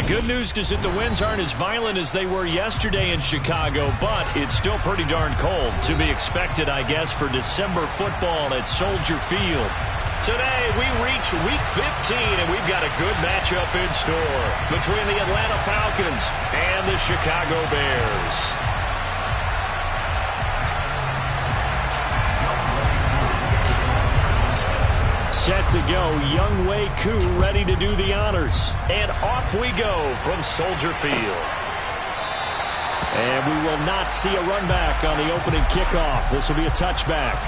good news is that the winds aren't as violent as they were yesterday in Chicago, but it's still pretty darn cold. To be expected, I guess, for December football at Soldier Field. Today, we reach Week 15, and we've got a good matchup in store between the Atlanta Falcons and the Chicago Bears. Set to go, Younghoe Koo ready to do the honors. And off we go from Soldier Field. And we will not see a run back on the opening kickoff. This will be a touchback.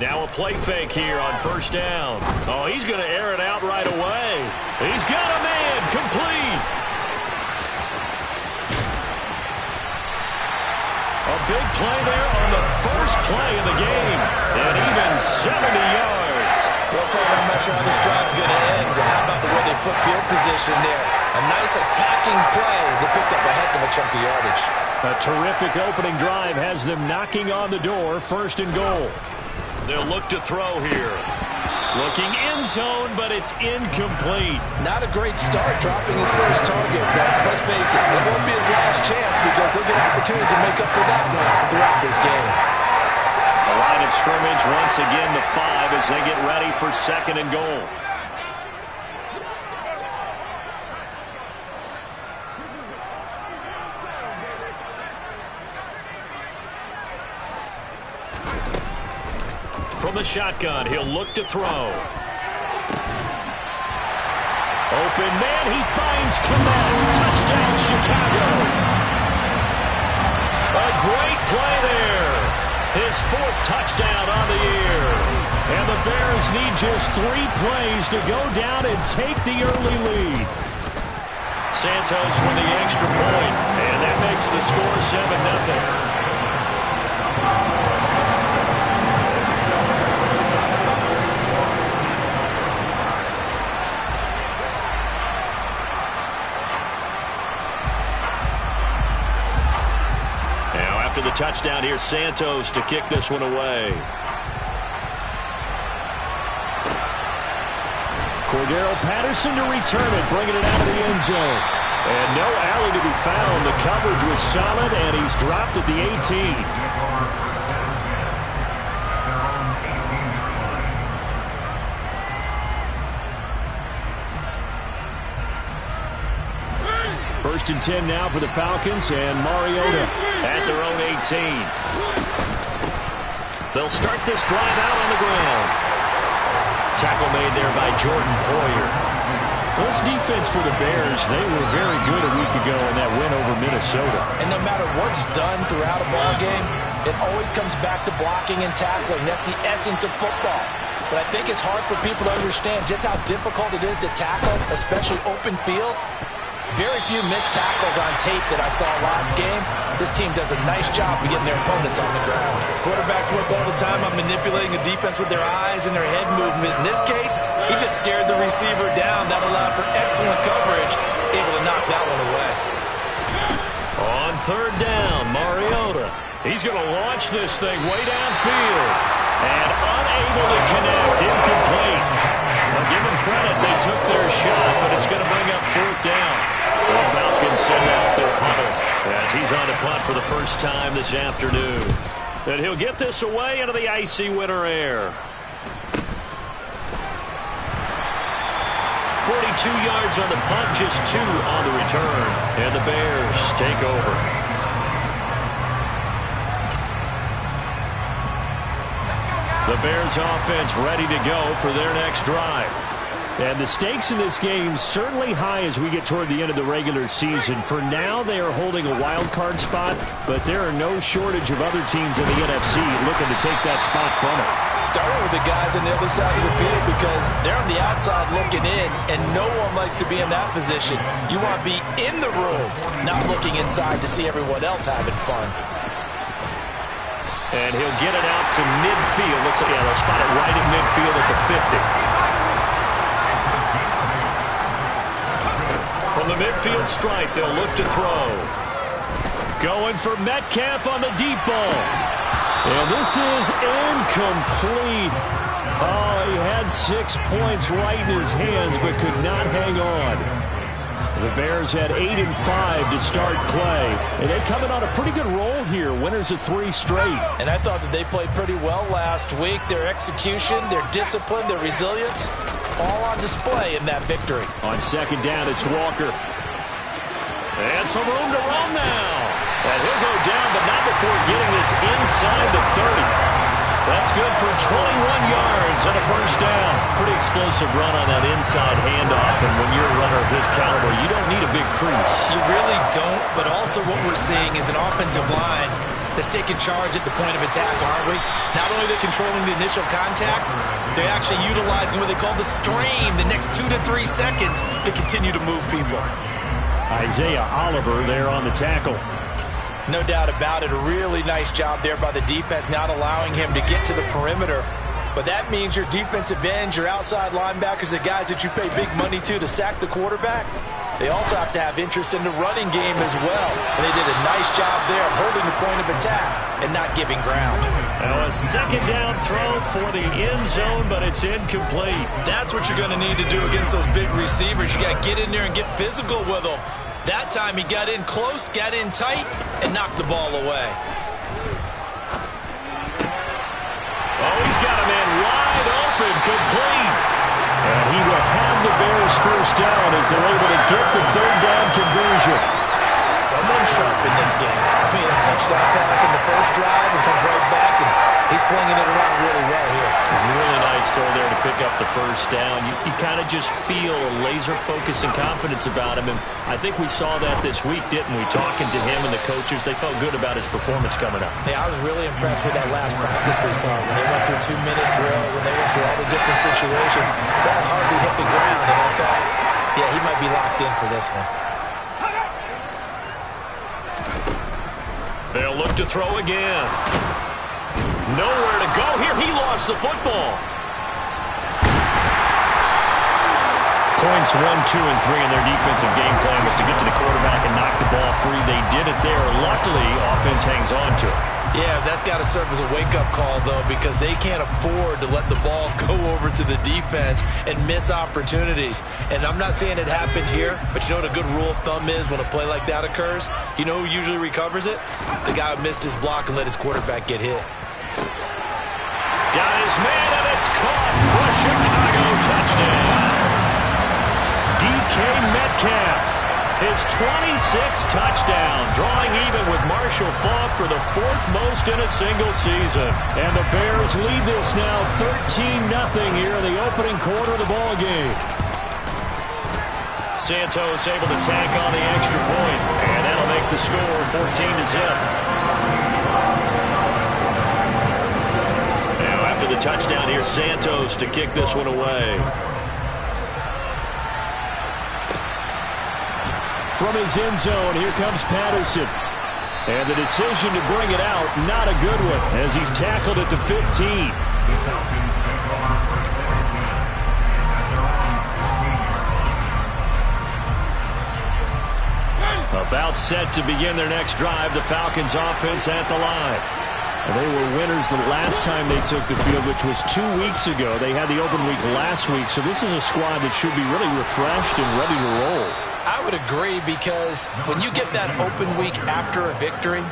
Now a play fake here on first down. Oh, he's going to air it out right away. He's got a man complete. A big play there on the first play of the game. And even 70 yards. Well, Cole, I'm not sure how this drive's going to end, but how about the way they flip field position there? A nice attacking play. They picked up a heck of a chunk of yardage. A terrific opening drive has them knocking on the door, first and goal. They'll look to throw here. Looking end zone, but it's incomplete. Not a great start dropping his first target, but let's face it, it won't be his last chance because he'll get opportunities to make up for that one throughout this game. A line of scrimmage once again the 5 as they get ready for second and goal. From the shotgun, he'll look to throw. Open man, he finds Kmet. Touchdown, Chicago. A great play there. His 4th touchdown on the year. And the Bears need just 3 plays to go down and take the early lead. Santos with the extra point, and that makes the score 7-0. After the touchdown, here's Santos to kick this one away. Cordero Patterson to return it, bringing it out of the end zone. And no alley to be found. The coverage was solid, and he's dropped at the 18. First and 10 now for the Falcons, and Mariota at their own 18. They'll start this drive out on the ground. Tackle made there by Jordan Poyer. Well, this defense for the Bears, they were very good a week ago in that win over Minnesota. And no matter what's done throughout a ball game, it always comes back to blocking and tackling. That's the essence of football. But I think it's hard for people to understand just how difficult it is to tackle, especially open field. Very few missed tackles on tape that I saw last game. This team does a nice job of getting their opponents on the ground. Quarterbacks work all the time on manipulating a defense with their eyes and their head movement. In this case, he just scared the receiver down. That allowed for excellent coverage, able to knock that one away. On third down, Mariota. He's going to launch this thing way downfield. And unable to connect, incomplete. I'll give them credit. They took their shot, but it's going to bring up 4th down. The Falcons send out their punter as he's on to punt for the first time this afternoon. And he'll get this away into the icy winter air. 42 yards on the punt, just 2 on the return. And the Bears take over. The Bears offense ready to go for their next drive. And the stakes in this game certainly high as we get toward the end of the regular season. For now, they are holding a wild card spot, but there are no shortage of other teams in the NFC looking to take that spot from it. Starting with the guys on the other side of the field because they're on the outside looking in, and no one likes to be in that position. You want to be in the room, not looking inside to see everyone else having fun. And he'll get it out to midfield. Looks like, yeah, they'll spot it right at midfield at the 50. From the midfield stripe, they'll look to throw. Going for Metcalf on the deep ball. And this is incomplete. Oh, he had 6 points right in his hands, but could not hang on. The Bears had 8 and 5 to start play, and they come in on a pretty good roll here. Winners of 3 straight. And I thought that they played pretty well last week. Their execution, their discipline, their resilience, all on display in that victory. On second down, it's Walker. And some room to run now. And he'll go down, but not before getting this inside the 30. That's good for 21 yards and a first down. Pretty explosive run on that inside handoff, and when you're a runner of his caliber, you don't need a big crease. You really don't, but also what we're seeing is an offensive line that's taking charge at the point of attack, aren't we? Not only are they controlling the initial contact, they're actually utilizing what they call the stream, the next 2 to 3 seconds to continue to move people. Isaiah Oliver there on the tackle. No doubt about it. A really nice job there by the defense, not allowing him to get to the perimeter. But that means your defensive ends, your outside linebackers, the guys that you pay big money to sack the quarterback, they also have to have interest in the running game as well. And they did a nice job there of holding the point of attack and not giving ground. Now a second down throw for the end zone, but it's incomplete. That's what you're going to need to do against those big receivers. You got to get in there and get physical with them. That time he got in close, got in tight, and knocked the ball away. Oh, he's got a man wide open, complete. And he will have the Bears first down as they're able to get the third down conversion. Someone sharp in this game. I mean, a touchdown pass in the first drive and comes right back, and he's flinging it around really well here. Really nice throw there to pick up the first down. You kind of just feel a laser focus and confidence about him, and I think we saw that this week, didn't we? Talking to him and the coaches, they felt good about his performance coming up. Yeah, I was really impressed with that last practice we saw when they went through 2-minute drill, when they went through all the different situations. Ball hardly hit the ground, and I thought, yeah, he might be locked in for this one. They'll look to throw again. Nowhere to go here. He lost the football. Points 1, 2, and 3 in their defensive game plan was to get to the quarterback and knock the ball free. They did it there. Luckily, offense hangs on to it. Yeah, that's got to serve as a wake-up call, though, because they can't afford to let the ball go over to the defense and miss opportunities. And I'm not saying it happened here, but you know what a good rule of thumb is when a play like that occurs? You know who usually recovers it? The guy who missed his block and let his quarterback get hit. Got his man, and it's caught for a Chicago touchdown. DK Metcalf, his 26th touchdown, drawing even with Marshall Faulk for the 4th most in a single season. And the Bears lead this now 13-0 here in the opening quarter of the ball game. Santos able to tack on the extra point, and that'll make the score 14-0. Now after the touchdown, here's Santos to kick this one away. From his end zone, here comes Patterson. And the decision to bring it out, not a good one, as he's tackled at the 15. About set to begin their next drive, the Falcons offense at the line. And they were winners the last time they took the field, which was 2 weeks ago. They had the open week last week, so this is a squad that should be really refreshed and ready to roll. I would agree, because when you get that open week after a victory,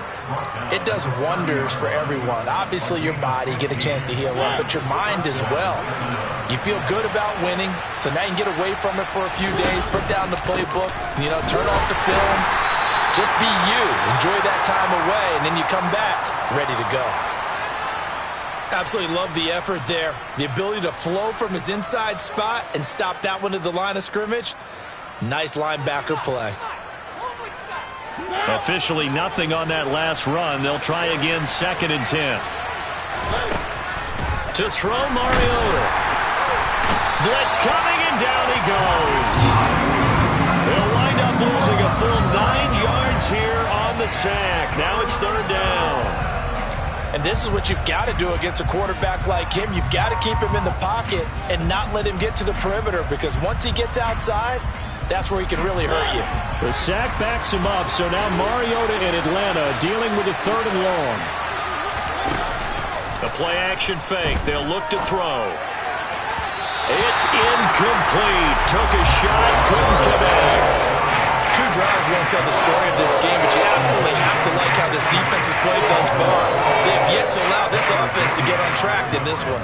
it does wonders for everyone. Obviously, your body, get a chance to heal up, but your mind as well. You feel good about winning, so now you can get away from it for a few days, put down the playbook, turn off the film, just be you. Enjoy that time away, and then you come back ready to go. Absolutely love the effort there. The ability to flow from his inside spot and stop that one at the line of scrimmage. Nice linebacker play. Officially nothing on that last run. They'll try again, 2nd and 10. To throw Mariota. Blitz coming, and down he goes. They'll wind up losing a full 9 yards here on the sack. Now it's 3rd down. And this is what you've got to do against a quarterback like him. You've got to keep him in the pocket and not let him get to the perimeter, because once he gets outside, that's where he can really hurt you. The sack backs him up, so now Mariota in Atlanta dealing with a 3rd and long. The play-action fake. They'll look to throw. It's incomplete. Took a shot, couldn't connect. 2 drives won't tell the story of this game, but you absolutely have to like how this defense has played thus far. They have yet to allow this offense to get on track in this one.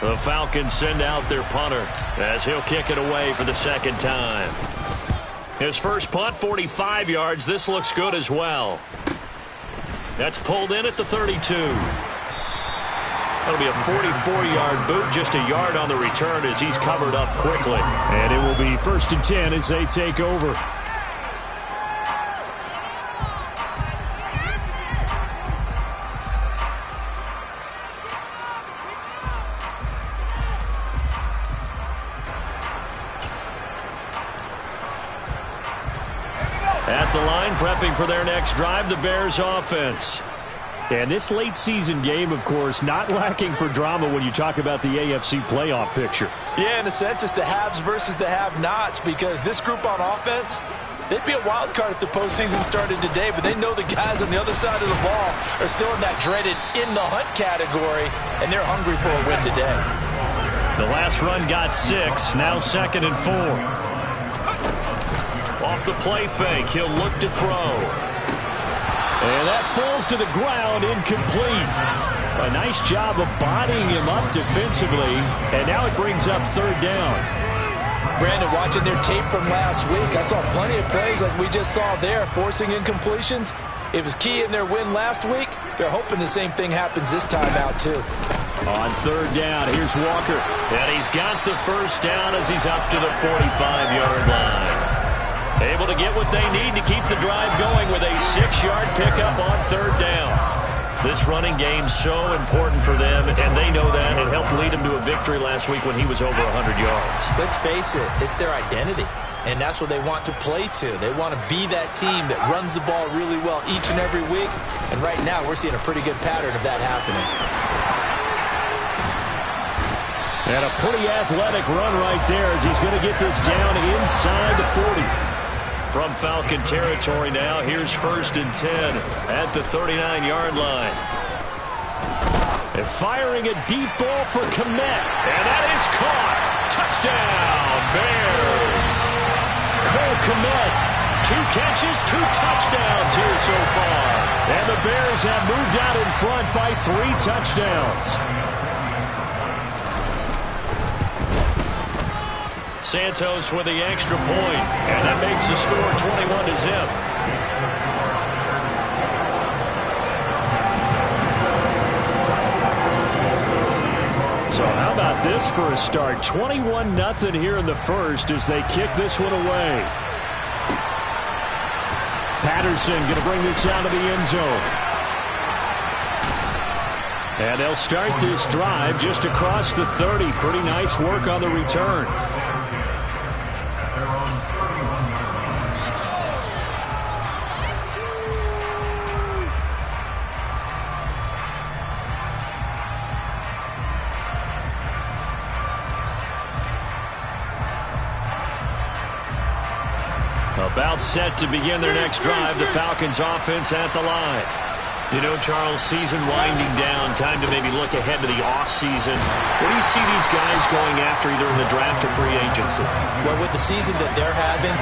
The Falcons send out their punter as he'll kick it away for the 2nd time. His first punt, 45 yards. This looks good as well. That's pulled in at the 32. That'll be a 44-yard boot, just a yard on the return as he's covered up quickly. And it will be 1st and 10 as they take over. At the line, prepping for their next drive, the Bears offense. And this late season game, of course, not lacking for drama when you talk about the AFC playoff picture. Yeah, in a sense, it's the haves versus the have-nots, because this group on offense, they'd be a wild card if the postseason started today, but they know the guys on the other side of the ball are still in that dreaded in-the-hunt category, and they're hungry for a win today. The last run got 6, now 2nd and 4. Off the play fake, he'll look to throw. And that falls to the ground, incomplete. A nice job of bodying him up defensively, and now it brings up 3rd down. Brandon, watching their tape from last week, I saw plenty of plays like we just saw there, forcing incompletions. It was key in their win last week. They're hoping the same thing happens this time out, too. On 3rd down, here's Walker. And he's got the 1st down as he's up to the 45-yard line. Able to get what they need to keep the drive going with a 6-yard pickup on 3rd down. This running game's so important for them, and they know that. It helped lead him to a victory last week when he was over 100 yards. Let's face it, it's their identity, and that's what they want to play to. They want to be that team that runs the ball really well each and every week, and right now we're seeing a pretty good pattern of that happening. And a pretty athletic run right there as he's going to get this down inside the 40. From Falcon territory now, here's 1st and 10 at the 39-yard line. And firing a deep ball for Kmet. And that is caught. Touchdown, Bears. Cole Kmet, 2 catches, 2 touchdowns here so far. And the Bears have moved out in front by 3 touchdowns. Santos with the extra point, and that makes the score 21-0. So how about this for a start? 21-0 here in the first as they kick this one away. Patterson going to bring this out of the end zone. And they'll start this drive just across the 30. Pretty nice work on the return. About set to begin their next drive, the Falcons offense at the line. You know, Charles, season winding down, time to maybe look ahead to the offseason. What do you see these guys going after either in the draft or free agency? Well, with the season that they're having,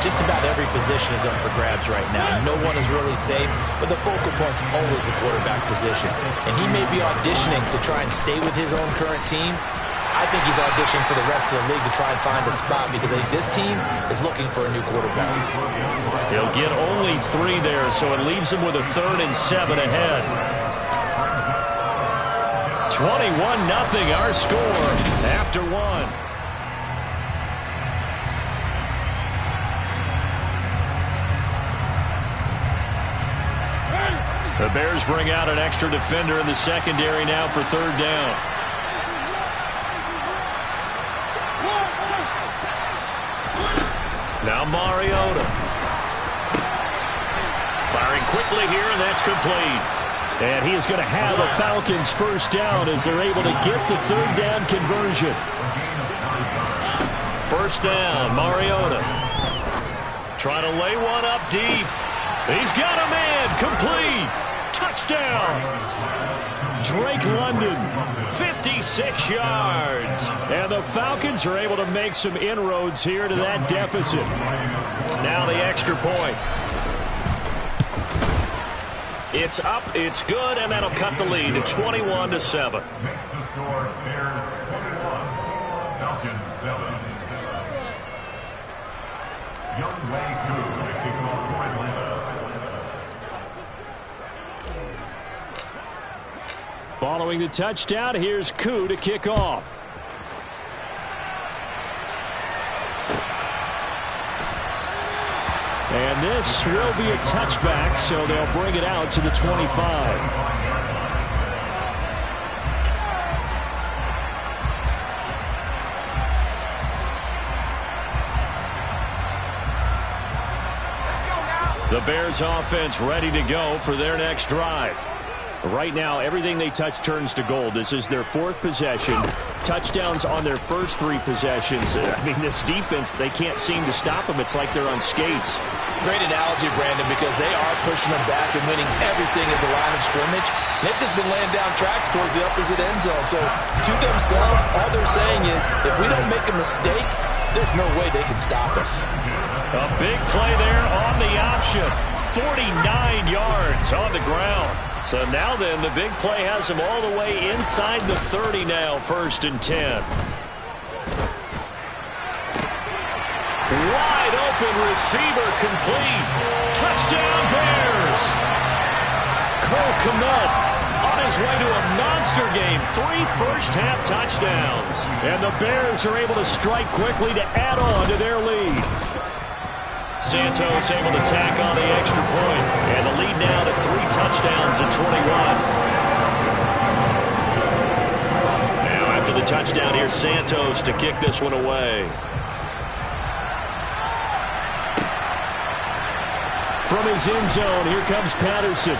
just about every position is up for grabs right now. No one is really safe, but the focal point's always the quarterback position. And he may be auditioning to try and stay with his own current team. I think he's auditioning for the rest of the league to try and find a spot because this team is looking for a new quarterback. He'll get only 3 there, so it leaves him with a 3rd and 7 ahead. 21-0 our score after 1. The Bears bring out an extra defender in the secondary now for 3rd down. Now Mariota. Firing quickly here, and that's complete. And he is going to have a Falcons first down as they're able to get the third down conversion. First down, Mariota. Trying to lay one up deep. He's got a man. Complete. Touchdown. Drake London, 56 yards. And the Falcons are able to make some inroads here to that deficit. Now the extra point. It's up, it's good, and that'll cut the lead to 21-7. Makes the score Bears 21, Falcons 7. Young Wei Koo to kick off for Atlanta. Following the touchdown, here's Koo to kick off. And this will be a touchback, so they'll bring it out to the 25. The Bears offense ready to go for their next drive. Right now, everything they touch turns to gold. This is their fourth possession. Touchdowns on their first three possessions. I mean, this defense, they can't seem to stop them. It's like they're on skates. Great analogy, Brandon, because they are pushing them back and winning everything at the line of scrimmage. And they've just been laying down tracks towards the opposite end zone. So, to themselves, all they're saying is, if we don't make a mistake, there's no way they can stop us. A big play there on the option. 49 yards on the ground. So now then, the big play has him all the way inside the 30 now, 1st and 10. Wide open receiver complete. Touchdown Bears. Cole Kmet on his way to a monster game. 3 first-half touchdowns. And the Bears are able to strike quickly to add on to their lead. Santos able to tack on the extra point. And the lead now to 3 touchdowns at 21. Now after the touchdown, here's Santos to kick this one away. From his end zone, here comes Patterson.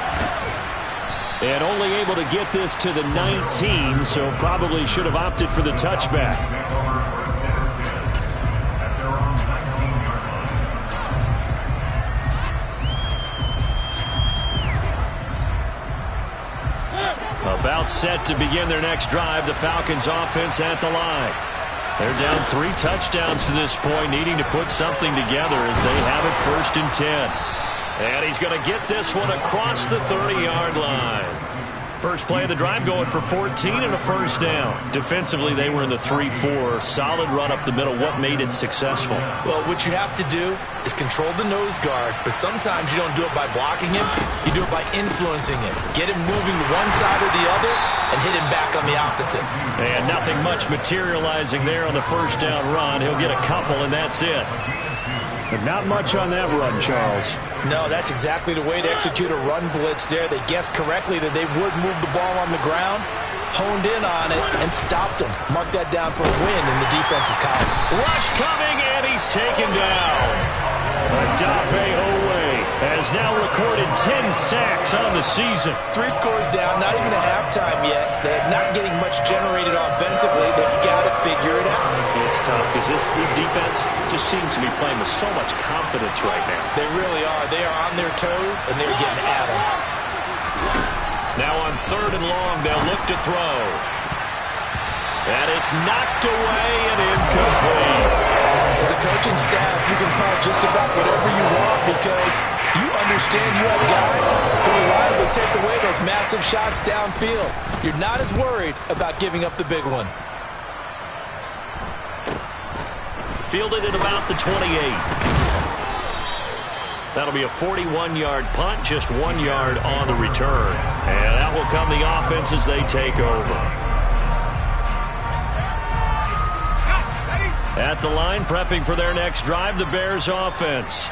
And only able to get this to the 19, so probably should have opted for the touchback. About set to begin their next drive, the Falcons offense at the line. They're down 3 touchdowns to this point, needing to put something together as they have it 1st and 10. And he's going to get this one across the 30-yard line. First play of the drive going for 14 and a first down. Defensively, they were in the 3-4. Solid run up the middle. What made it successful? Well, what you have to do is control the nose guard, but sometimes you don't do it by blocking him. You do it by influencing him. Get him moving to one side or the other and hit him back on the opposite. And nothing much materializing there on the first down run. He'll get a couple, and that's it. But not much on that run, Charles. No, that's exactly the way to execute a run blitz there. They guessed correctly that they would move the ball on the ground, honed in on it, and stopped him. Mark that down for a win in the defense's column. Rush coming, and he's taken down. Adafe Owe has now recorded 10 sacks on the season. 3 scores down, not even a halftime yet. They're not getting much generated offensively. They've got to figure it out. It's tough because this defense just seems to be playing with so much confidence right now. They really are. They are on their toes, and they're getting at them. Now on 3rd and long, they'll look to throw. And it's knocked away and incomplete. As a coaching staff, you can call just about whatever you want because you understand you have guys who reliably take away those massive shots downfield. You're not as worried about giving up the big one. Fielded at about the 28. That'll be a 41-yard punt, just 1 yard on the return. And that will come the offense as they take over. At the line, prepping for their next drive, the Bears offense.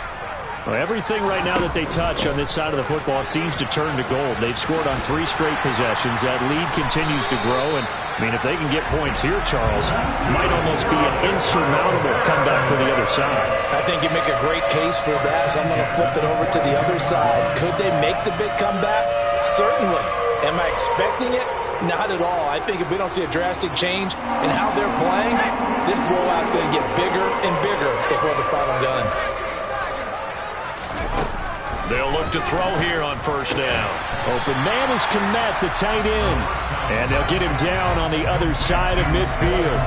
Well, everything right now that they touch on this side of the football, it seems to turn to gold. They've scored on 3 straight possessions. That lead continues to grow. And, I mean, if they can get points here, Charles, it might almost be an insurmountable comeback for the other side. I think you make a great case for that. So I'm going to flip it over to the other side. Could they make the big comeback? Certainly. Am I expecting it? Not at all. I think if we don't see a drastic change in how they're playing, this blowout's going to get bigger and bigger before the final gun. They'll look to throw here on first down. Open man is Kmet, the tight end. And they'll get him down on the other side of midfield.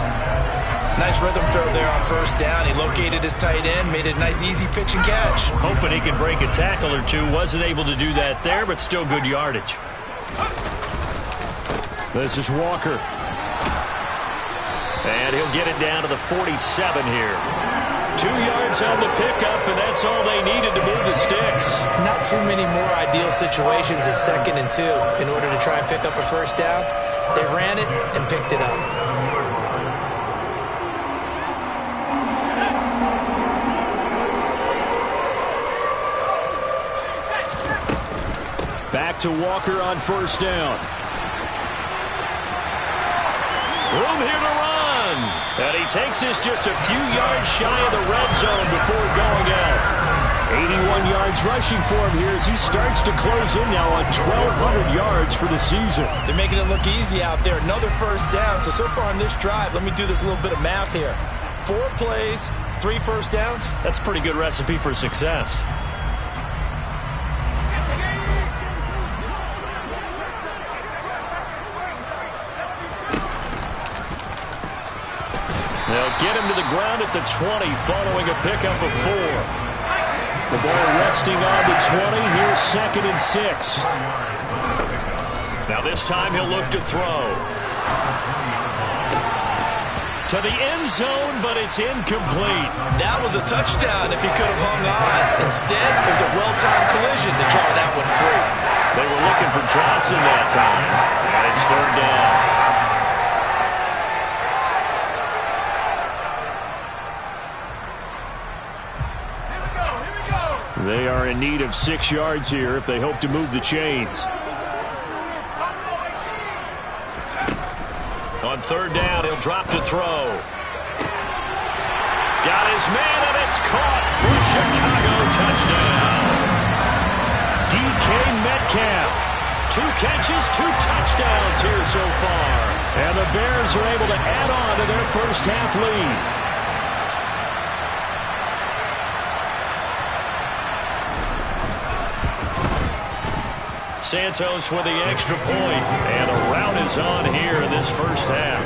Nice rhythm throw there on first down. He located his tight end, made it a nice easy pitch and catch. Hoping he could break a tackle or two. Wasn't able to do that there, but still good yardage. This is Walker. And he'll get it down to the 47 here. 2 yards on the pickup, and that's all they needed to move the sticks. Not too many more ideal situations at 2nd and 2 in order to try and pick up a first down. They ran it and picked it up. Back to Walker on first down. Room here to run. And he takes this just a few yards shy of the red zone before going out. 81 yards rushing for him here as he starts to close in now on 1,200 yards for the season. They're making it look easy out there. Another first down. So far on this drive, let me do this little bit of math here. 4 plays, 3 first downs. That's a pretty good recipe for success. They'll get him to the ground at the 20 following a pickup of 4. The ball resting on the 20. Here's 2nd and 6. Now this time he'll look to throw. To the end zone, but it's incomplete. That was a touchdown if he could have hung on. Instead, it was a well-timed collision to draw that one free. They were looking for Johnson that time. And it's 3rd down. They are in need of 6 yards here if they hope to move the chains. On 3rd down, he'll drop to throw. Got his man, and it's caught for a Chicago touchdown. DK Metcalf. 2 catches, 2 touchdowns here so far. And the Bears are able to add on to their first half lead. Santos with the extra point, and a rout is on here in this first half.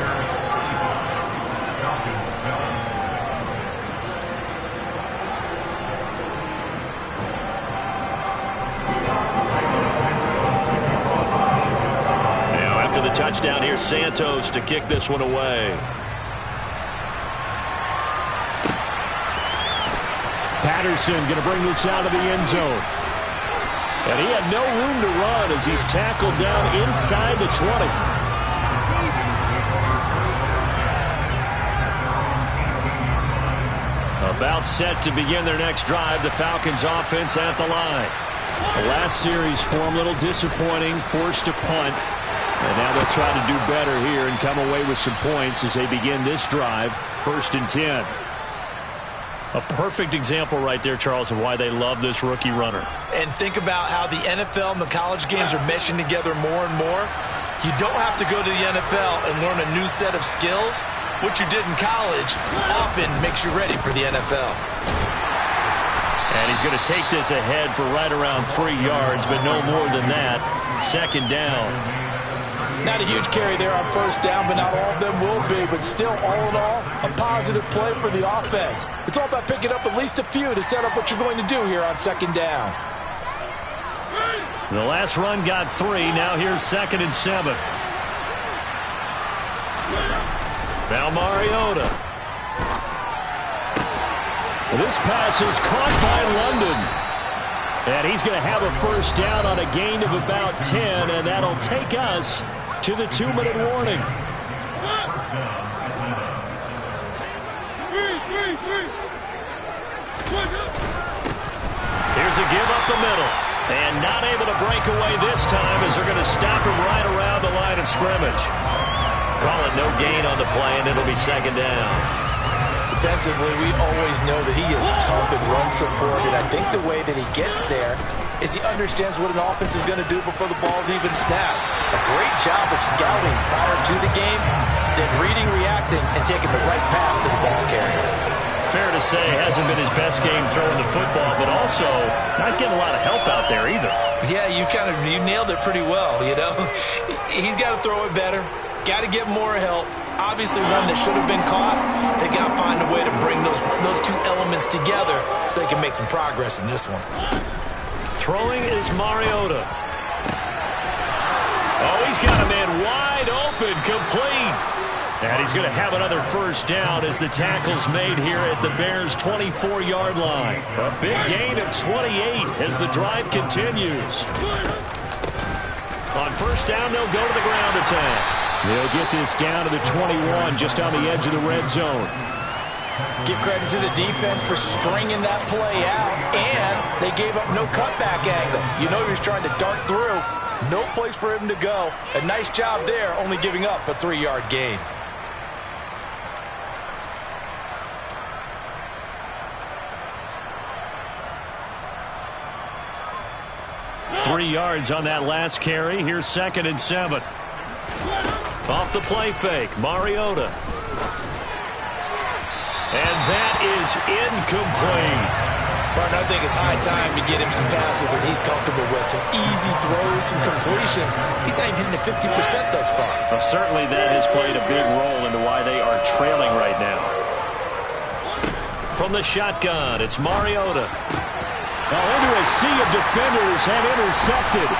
Now after the touchdown, here's Santos to kick this one away. Patterson going to bring this out of the end zone. And he had no room to run as he's tackled down inside the 20. About set to begin their next drive. The Falcons offense at the line. The last series for them a little disappointing. Forced to punt. And now they'll try to do better here and come away with some points as they begin this drive. 1st and 10. A perfect example right there, Charles, of why they love this rookie runner. And think about how the NFL and the college games are meshing together more and more. You don't have to go to the NFL and learn a new set of skills. What you did in college often makes you ready for the NFL. And he's going to take this ahead for right around 3 yards, but no more than that. 2nd down. Not a huge carry there on first down, but not all of them will be. But still, all in all, a positive play for the offense. It's all about picking up at least a few to set up what you're going to do here on 2nd down. The last run got 3. Now here's 2nd and 7. Now Mariota. This pass is caught by London. And he's going to have a first down on a gain of about 10, and that'll take us to the 2-minute warning. tries to give up the middle. And not able to break away this time as they're going to stop him right around the line of scrimmage. Call it no gain on the play, and it'll be second down. Defensively, we always know that he is tough and run support, and I think the way that he gets there is he understands what an offense is going to do before the ball's even snapped. A great job of scouting prior to the game, then reading, reacting, and taking the right path to the ball carrier. Fair to say, hasn't been his best game throwing the football, but also not getting a lot of help out there either. Yeah, you nailed it pretty well, you know. He's got to throw it better, got to get more help. Obviously one that should have been caught. They got to find a way to bring those two elements together so they can make some progress in this one. Throwing is Mariota. Oh, he's got a man wide open, complete. And he's going to have another first down as the tackle's made here at the Bears' 24-yard line. A big gain of 28 as the drive continues. On first down, they'll go to the ground attack. They'll get this down to the 21, just on the edge of the red zone. Give credit to the defense for stringing that play out, and they gave up no cutback angle. You know he was trying to dart through. No place for him to go. A nice job there, only giving up a 3-yard gain. 3 yards on that last carry. Here's 2nd and 7. Off the play fake, Mariota. And that is incomplete. Martin, I think it's high time to get him some passes that he's comfortable with. Some easy throws, some completions. He's not even hitting at 50% thus far. Well, certainly that has played a big role into why they are trailing right now. From the shotgun, it's Mariota. Well, into a sea of defenders and intercepted.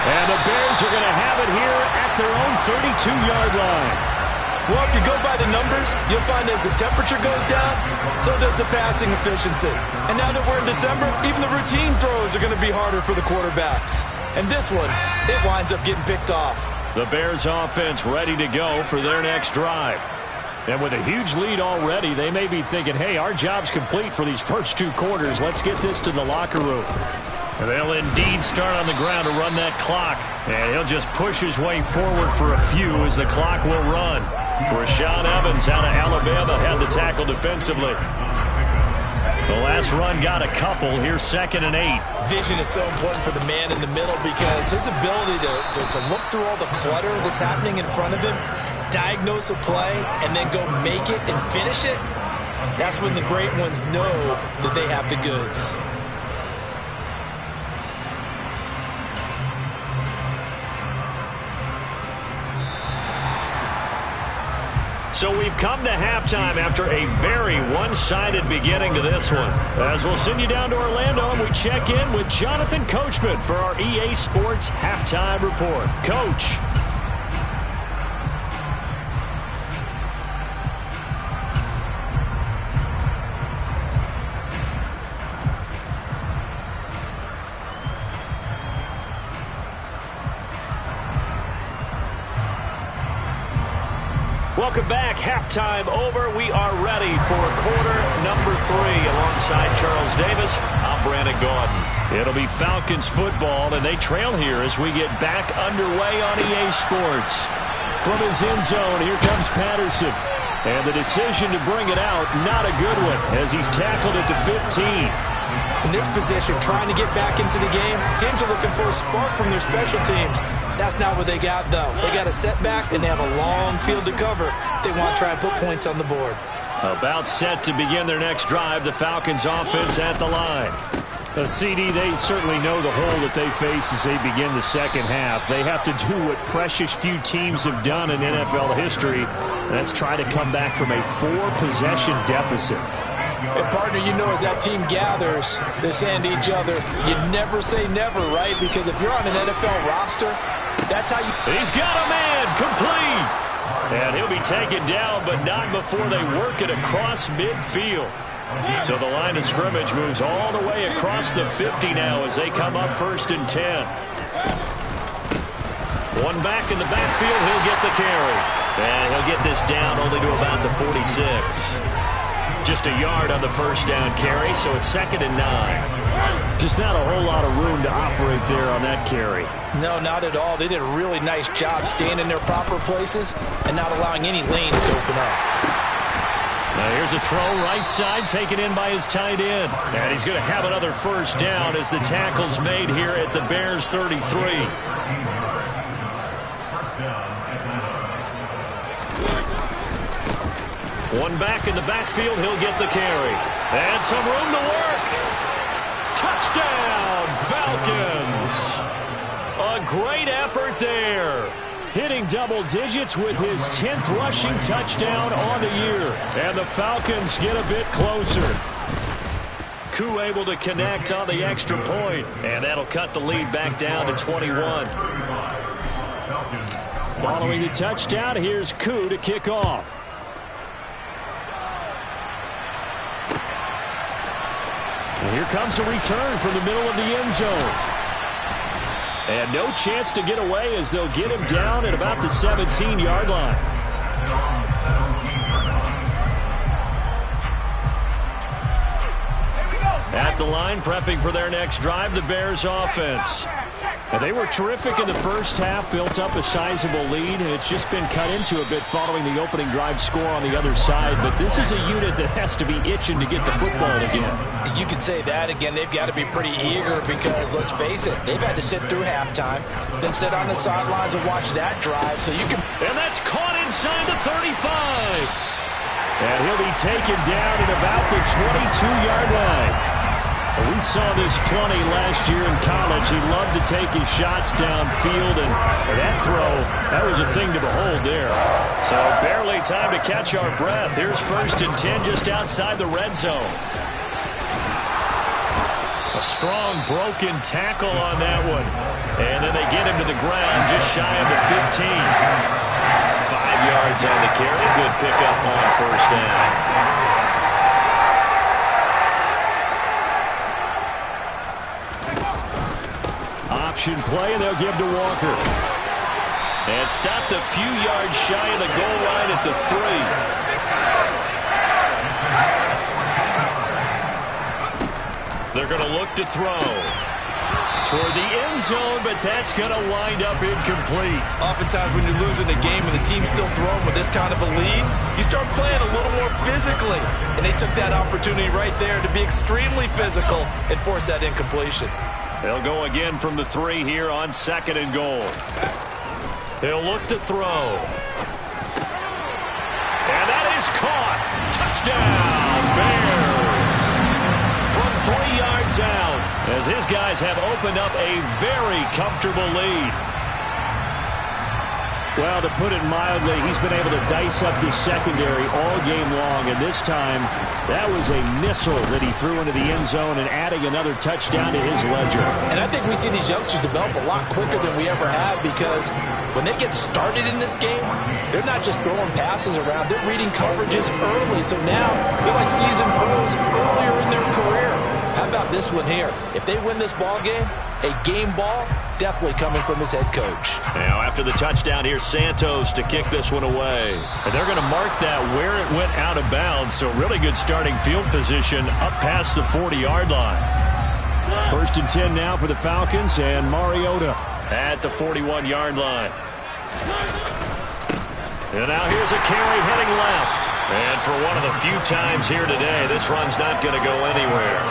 And the Bears are going to have it here at their own 32-yard line. Well, if you go by the numbers, you'll find as the temperature goes down, so does the passing efficiency. And now that we're in December, even the routine throws are going to be harder for the quarterbacks. And this one, it winds up getting picked off. The Bears offense ready to go for their next drive. And with a huge lead already, they may be thinking, hey, our job's complete for these first 2 quarters. Let's get this to the locker room. And they'll indeed start on the ground to run that clock. And he'll just push his way forward for a few as the clock will run. Rashaan Evans out of Alabama had the tackle defensively. The last run got a couple. Here's 2nd and 8. Vision is so important for the man in the middle because his ability to look through all the clutter that's happening in front of him, diagnose a play, and then go make it and finish it, that's when the great ones know that they have the goods. So we've come to halftime after a very one-sided beginning to this one. As we'll send you down to Orlando and we check in with Jonathan Coachman for our EA Sports Halftime Report. Coach. Welcome back. Halftime over. We are ready for quarter number 3. Alongside Charles Davis, I'm Brandon Gaudin. It'll be Falcons football, and they trail here as we get back underway on EA Sports. From his end zone, here comes Patterson. And the decision to bring it out, not a good one, as he's tackled at the 15. In this position, trying to get back into the game, teams are looking for a spark from their special teams. That's not what they got, though. They got a setback, and they have a long field to cover if they want to try and put points on the board. About set to begin their next drive, the Falcons offense at the line. CD, they certainly know the hole that they face as they begin the second half. They have to do what precious few teams have done in NFL history. That's try to come back from a 4-possession deficit. And, partner, you know as that team gathers, they're saying to each other, you never say never, right? Because if you're on an NFL roster, that's how you... He's got a man, complete! And he'll be taken down, but not before they work it across midfield. So the line of scrimmage moves all the way across the 50 now as they come up 1st and 10. One back in the backfield, he'll get the carry. And he'll get this down only to about the 46. just a yard on the first down carry, so it's 2nd and 9. Just not a whole lot of room to operate there on that carry. No, not at all. They did a really nice job staying in their proper places and not allowing any lanes to open up. Now here's a throw right side, taken in by his tight end. And he's going to have another first down as the tackle's made here at the Bears 33. One back in the backfield, he'll get the carry. And some room to work. Touchdown, Falcons. A great effort there. Hitting double digits with his 10th rushing touchdown on the year. And the Falcons get a bit closer. Koo able to connect on the extra point. And that'll cut the lead back down to 21. Following the touchdown, here's Koo to kick off. And here comes a return from the middle of the end zone. And no chance to get away as they'll get him down at about the 17-yard line. At the line, prepping for their next drive, the Bears offense. And they were terrific in the first half, built up a sizable lead, and it's just been cut into a bit following the opening drive score on the other side. But this is a unit that has to be itching to get the football again. You could say that again. They've got to be pretty eager because, let's face it, they've had to sit through halftime, then sit on the sidelines and watch that drive. So you can. And that's caught inside the 35. And he'll be taken down at about the 22-yard line. We saw this plenty last year in college. He loved to take his shots downfield, and that throw, that was a thing to behold there. So barely time to catch our breath. Here's 1st and 10 just outside the red zone. A strong broken tackle on that one. And then they get him to the ground just shy of the 15. 5 yards on the carry. Good pickup on 1st down. Option play, and they'll give to Walker. And stopped a few yards shy of the goal line at the 3. They're going to look to throw toward the end zone, but that's going to wind up incomplete. Oftentimes when you're losing a game and the team's still throwing with this kind of a lead, you start playing a little more physically. And they took that opportunity right there to be extremely physical and force that incompletion. They'll go again from the 3 here on 2nd and goal. They'll look to throw. And that is caught. Touchdown, Bears. From 3 yards out, as his guys have opened up a very comfortable lead. Well, to put it mildly, he's been able to dice up the secondary all game long, and this time that was a missile that he threw into the end zone and adding another touchdown to his ledger. And I think we see these youngsters develop a lot quicker than we ever have because when they get started in this game, they're not just throwing passes around, they're reading coverages early. So now they're like seasoned pros earlier in their career. How about this one here? If they win this ball game, a game ball, definitely coming from his head coach. Now after the touchdown, here's Santos to kick this one away. And they're going to mark that where it went out of bounds. So really good starting field position up past the 40-yard line. 1st and 10 now for the Falcons, and Mariota at the 41-yard line. And now here's a carry heading left. And for one of the few times here today, this run's not going to go anywhere.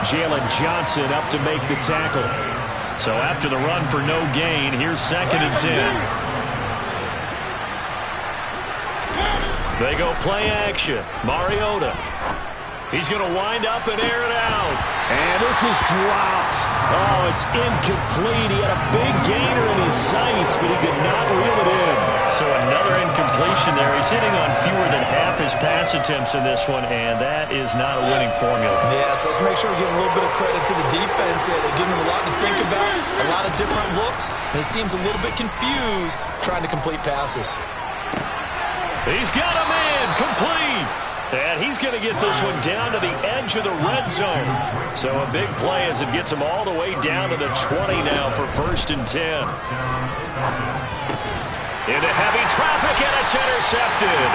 Jalen Johnson up to make the tackle. So after the run for no gain, here's 2nd and 10. They go play action. Mariota. He's going to wind up and air it out. And this is dropped. Oh, it's incomplete. He had a big gainer in his sights, but he could not reel it in. So another incompletion there. He's hitting on fewer than half his pass attempts in this one, and that is not a winning formula. Yeah, so let's make sure we give a little bit of credit to the defense here. They give him a lot to think about, a lot of different looks, and he seems a little bit confused trying to complete passes. He's got a man complete. And he's going to get this one down to the edge of the red zone. So a big play as it gets him all the way down to the 20 now for 1st and 10. Into heavy traffic, and it's intercepted.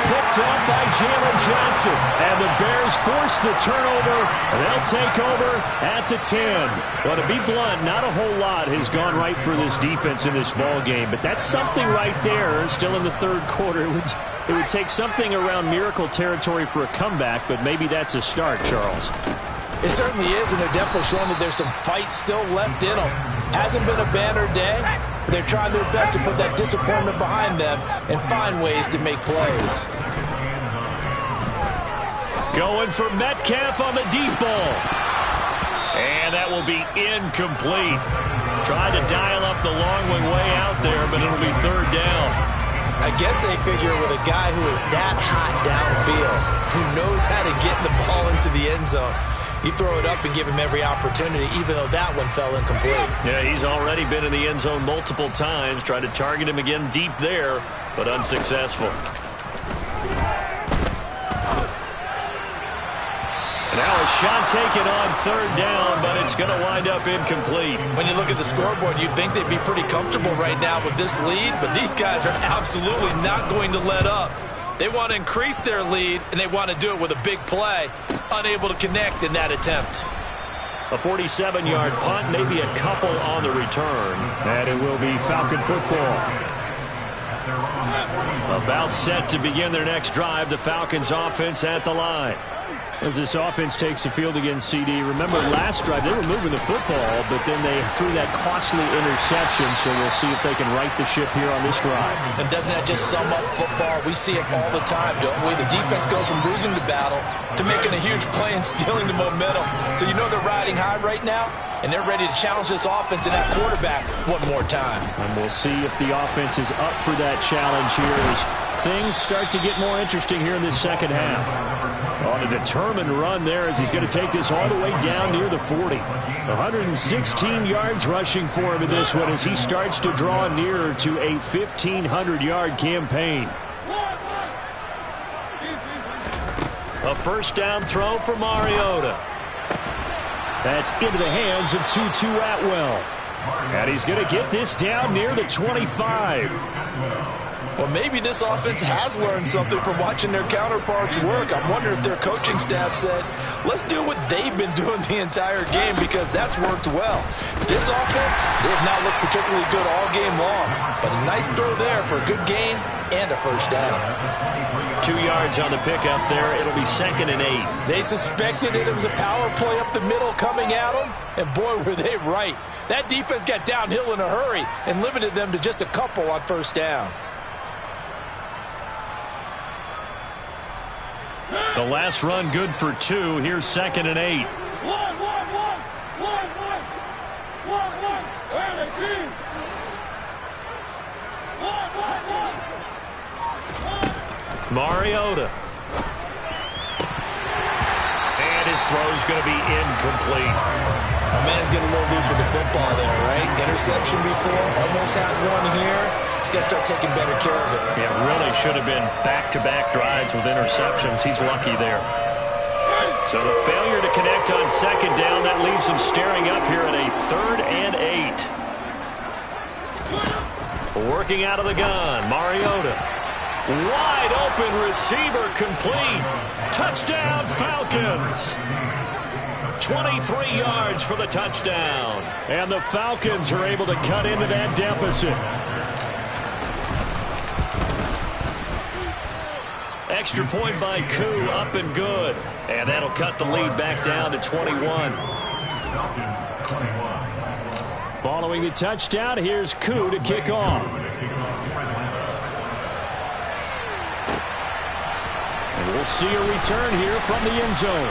Picked up by Jalen Johnson. And the Bears force the turnover. They'll take over at the 10. Well, to be blunt, not a whole lot has gone right for this defense in this ball game. But that's something right there. Still in the third quarter. It would take something around miracle territory for a comeback, but maybe that's a start, Charles. It certainly is, and they're definitely showing that there's some fight still left in them. Hasn't been a banner day, but they're trying their best to put that disappointment behind them and find ways to make plays. Going for Metcalf on the deep ball. And that will be incomplete. Tried to dial up the long way out there, but it'll be third down. I guess they figure with a guy who is that hot downfield, who knows how to get the ball into the end zone, you throw it up and give him every opportunity, even though that one fell incomplete. Yeah, he's already been in the end zone multiple times. Tried to target him again deep there, but unsuccessful. And now a shot taken on third down, but it's going to wind up incomplete. When you look at the scoreboard, you'd think they'd be pretty comfortable right now with this lead, but these guys are absolutely not going to let up. They want to increase their lead, and they want to do it with a big play. Unable to connect in that attempt. A 47-yard punt, maybe a couple on the return. And it will be Falcon football. About set to begin their next drive. The Falcons offense at the line. As this offense takes the field against CD, remember last drive they were moving the football, but then they threw that costly interception, so we'll see if they can right the ship here on this drive. And doesn't that just sum up football? We see it all the time, don't we? The defense goes from losing the battle to making a huge play and stealing the momentum. So you know they're riding high right now, and they're ready to challenge this offense and that quarterback one more time. And we'll see if the offense is up for that challenge here as things start to get more interesting here in this second half. On a determined run there as he's going to take this all the way down near the 40. 116 yards rushing for him in this one as he starts to draw nearer to a 1,500-yard campaign. A first down throw for Mariota. That's into the hands of Tutu Atwell. And he's going to get this down near the 25. Well, maybe this offense has learned something from watching their counterparts work. I'm wondering if their coaching staff said, let's do what they've been doing the entire game because that's worked well. This offense, they have not looked particularly good all game long, but a nice throw there for a good gain and a first down. 2 yards on the pickup there. It'll be 2nd and 8. They suspected it was a power play up the middle coming at them, and boy, were they right. That defense got downhill in a hurry and limited them to just a couple on first down. The last run good for 2. Here's 2nd and 8. Mariota. And his throw's going to be incomplete. A man's getting a little loose with the football there, right? Interception before, almost had one here. He's got to start taking better care of it. Yeah, really should have been back-to-back drives with interceptions. He's lucky there. So the failure to connect on second down, that leaves him staring up here at a 3rd and 8. Working out of the gun, Mariota. Wide open receiver complete. Touchdown Falcons. 23 yards for the touchdown. And the Falcons are able to cut into that deficit. Extra point by Koo, up and good. And that'll cut the lead back down to 21. Following the touchdown, here's Koo to kick off. And we'll see a return here from the end zone.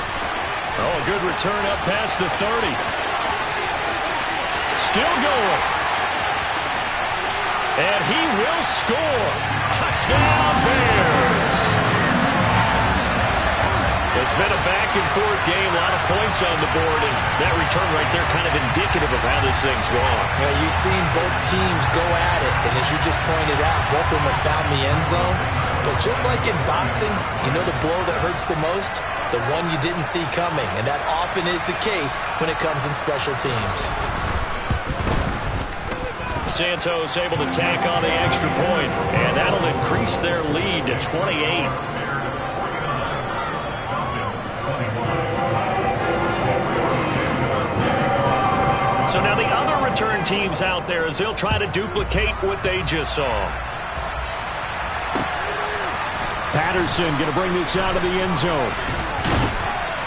Oh, a good return up past the 30. Still going. And he will score. Touchdown, Bears. It's been a back-and-forth game, a lot of points on the board, and that return right there kind of indicative of how this thing's going. Yeah, you've seen both teams go at it, and as you just pointed out, both of them have found the end zone. But just like in boxing, you know the blow that hurts the most? The one you didn't see coming, and that often is the case when it comes in special teams. Santos able to tack on the extra point, and that'll increase their lead to 28. So now the other return teams out there as they'll try to duplicate what they just saw. Patterson going to bring this out of the end zone.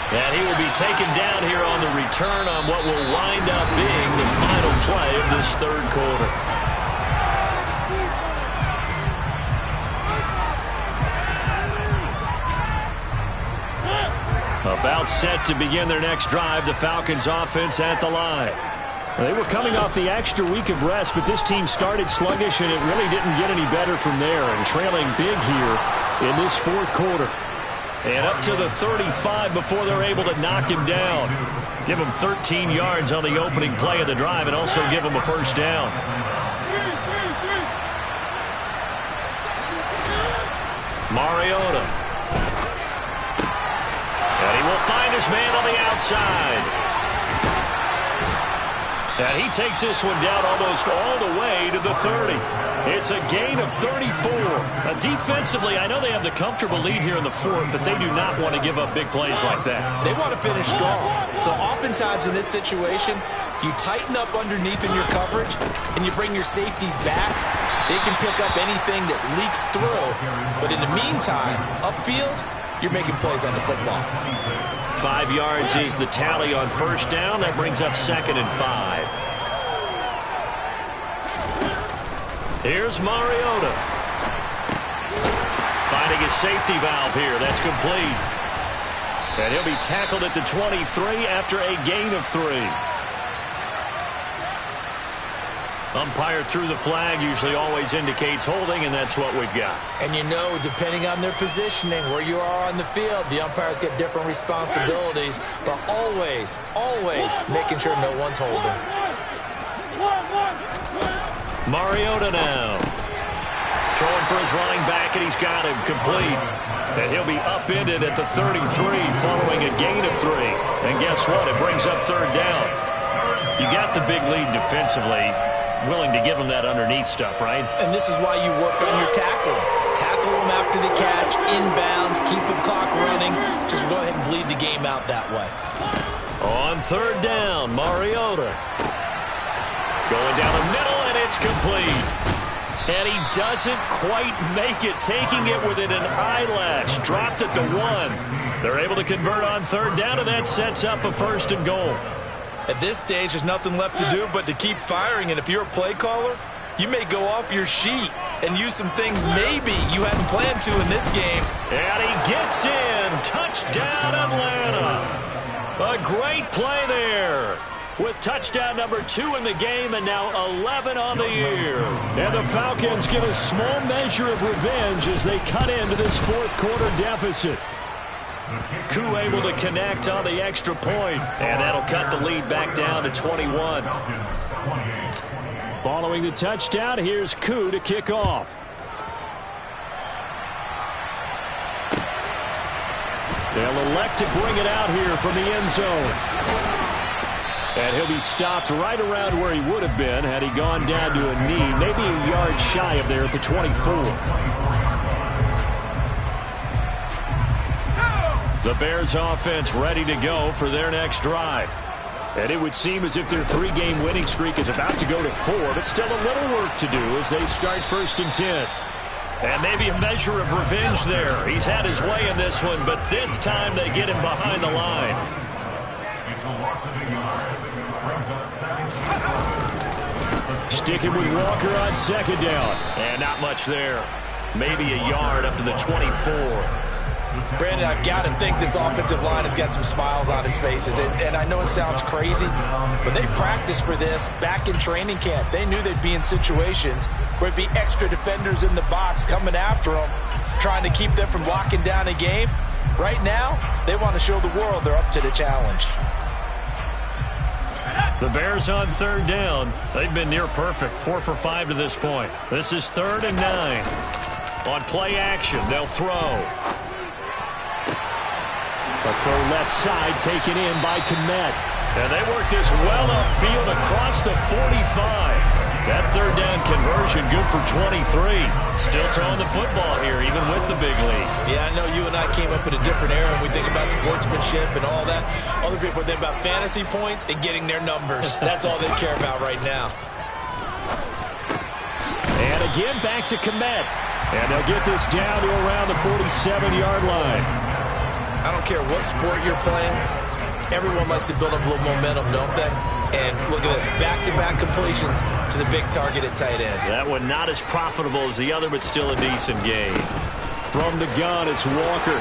And he will be taken down here on the return on what will wind up being the final play of this third quarter. About set to begin their next drive, the Falcons offense at the line. They were coming off the extra week of rest, but this team started sluggish, and it really didn't get any better from there, and trailing big here in this fourth quarter. And up to the 35 before they're able to knock him down. Give him 13 yards on the opening play of the drive and also give him a first down. Mariota. And he will find his man on the outside. And he takes this one down almost all the way to the 30. It's a gain of 34. Defensively, I know they have the comfortable lead here in the fourth, but they do not want to give up big plays like that. They want to finish strong. So oftentimes in this situation, you tighten up underneath in your coverage, and you bring your safeties back. They can pick up anything that leaks through. But in the meantime, upfield, you're making plays on the football. 5 yards is the tally on first down. That brings up 2nd and 5. Here's Mariota. Finding his safety valve here. That's complete. And he'll be tackled at the 23 after a gain of 3. Umpire threw the flag, usually always indicates holding, and that's what we've got. And you know, depending on their positioning, where you are on the field, the umpires get different responsibilities, but always, always making sure no one's holding. Mariota now. Throwing for his running back, and he's got him complete. And he'll be upended at the 33 following a gain of 3. And guess what? It brings up third down. You got the big lead defensively. Willing to give them that underneath stuff, right? And this is why you work on your tackling. Tackle them after the catch, inbounds, keep the clock running. Just go ahead and bleed the game out that way. On third down, Mariota. Going down the middle, and it's complete. And he doesn't quite make it, taking it within an eyelash. Dropped at the 1. They're able to convert on third down, and that sets up a 1st and goal. At this stage, there's nothing left to do but to keep firing. And if you're a play caller, you may go off your sheet and use some things maybe you hadn't planned to in this game. And he gets in. Touchdown, Atlanta. A great play there. With touchdown number 2 in the game and now 11 on the year. And the Falcons get a small measure of revenge as they cut into this fourth quarter deficit. Koo able to connect on the extra point, and that'll cut the lead back down to 21. Following the touchdown, here's Koo to kick off. They'll elect to bring it out here from the end zone. And he'll be stopped right around where he would have been had he gone down to a knee, maybe a yard shy of there at the 24. The Bears offense ready to go for their next drive. And it would seem as if their 3-game winning streak is about to go to 4, but still a little work to do as they start 1st and 10. And maybe a measure of revenge there. He's had his way in this one, but this time they get him behind the line. Sticking with Walker on 2nd down. And not much there. Maybe a yard up to the 24. Brandon, I've got to think this offensive line has got some smiles on its faces. And I know it sounds crazy, but they practiced for this back in training camp. They knew they'd be in situations where it'd be extra defenders in the box coming after them, trying to keep them from locking down a game. Right now, they want to show the world they're up to the challenge. The Bears on third down. They've been near perfect, 4 for 5 to this point. This is 3rd and 9. On play action, they'll throw. A throw left side taken in by Kmet. And they work this well upfield across the 45. That third down conversion good for 23. Still throwing the football here, even with the big lead. Yeah, I know you and I came up in a different era and we think about sportsmanship and all that. Other people think about fantasy points and getting their numbers. That's all they care about right now. And again, back to Komet. And they'll get this down to around the 47-yard line. I don't care what sport you're playing. Everyone likes to build up a little momentum, don't they? And look at this, back-to-back completions to the big target at tight end. That one not as profitable as the other, but still a decent gain. From the gun, it's Walker.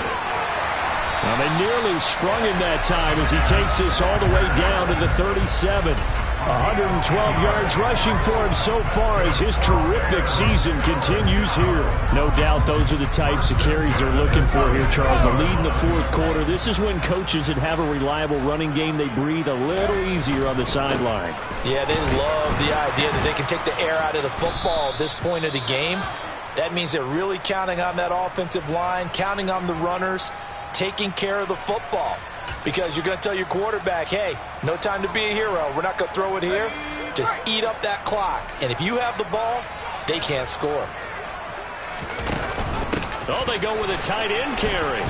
Now, they nearly sprung him that time as he takes this all the way down to the 37. 112 yards rushing for him so far as his terrific season continues here. No doubt those are the types of carries they're looking for here, Charles. The lead in the fourth quarter. This is when coaches that have a reliable running game, they breathe a little easier on the sideline. Yeah, they love the idea that they can take the air out of the football at this point of the game. That means they're really counting on that offensive line, counting on the runners, taking care of the football. Because you're going to tell your quarterback, hey, no time to be a hero. We're not going to throw it here. Just eat up that clock. And if you have the ball, they can't score. Oh, they go with a tight end carry.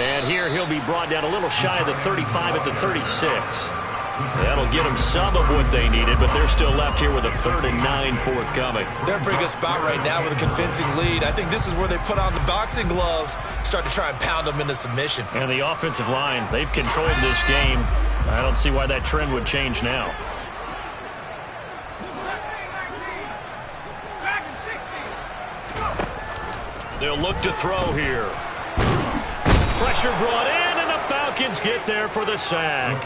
And here he'll be brought down a little shy of the 35 at the 36. That'll get them some of what they needed, but they're still left here with a 3rd and 9 forthcoming. They're in a pretty good spot right now with a convincing lead. I think this is where they put on the boxing gloves, start to try and pound them into submission. And the offensive line, they've controlled this game. I don't see why that trend would change now. They'll look to throw here. Pressure brought in, and the Falcons get there for the sack.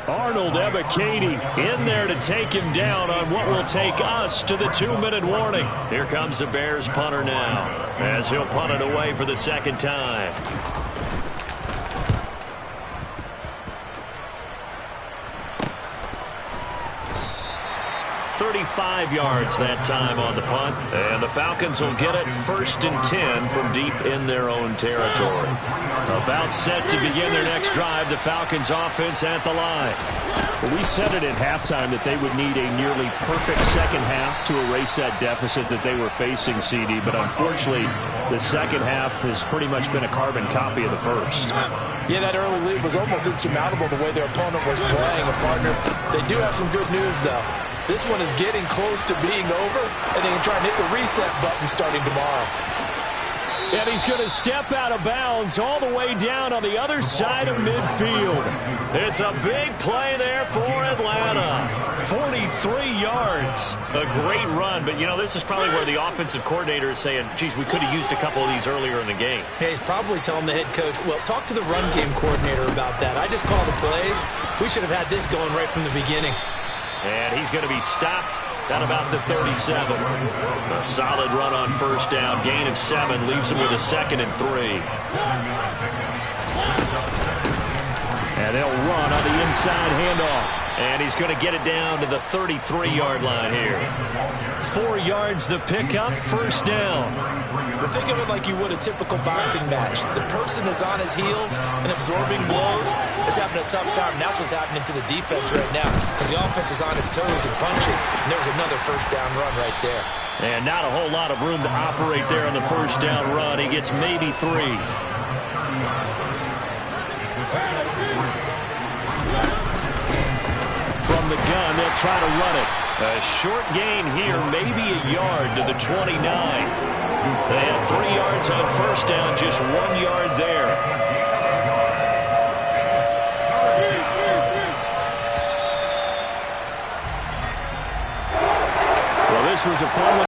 Arnold Ebiketie in there to take him down on what will take us to the 2-minute warning. Here comes the Bears punter now, as he'll punt it away for the second time. 35 yards that time on the punt. And the Falcons will get it 1st and 10 from deep in their own territory. About set to begin their next drive, the Falcons offense at the line. Well, we said it at halftime that they would need a nearly perfect second half to erase that deficit that they were facing, CD. But unfortunately, the second half has pretty much been a carbon copy of the first. Yeah, that early lead was almost insurmountable the way their opponent was playing, a partner. They do have some good news, though. This one is getting close to being over, and they can try and hit the reset button starting tomorrow. And he's going to step out of bounds all the way down on the other side of midfield. It's a big play there for Atlanta. 43 yards. A great run, but, you know, this is probably where the offensive coordinator is saying, geez, we could have used a couple of these earlier in the game. Hey, he's probably telling the head coach, well, talk to the run game coordinator about that. I just called the plays. We should have had this going right from the beginning. And he's going to be stopped at about the 37. A solid run on first down. Gain of 7 leaves him with a 2nd and 3. And they'll run on the inside handoff. And he's going to get it down to the 33-yard line here. 4 yards the pickup, 1st down. But think of it like you would a typical boxing match. The person is on his heels and absorbing blows is having a tough time. And that's what's happening to the defense right now because the offense is on his toes and punching. And there was another 1st down run right there. And not a whole lot of room to operate there on the 1st down run. He gets maybe 3. From the gun, they'll try to run it. A short gain here, maybe a yard to the 29. They had 3 yards on 1st down, just 1 yard there. Well, this was a fun one.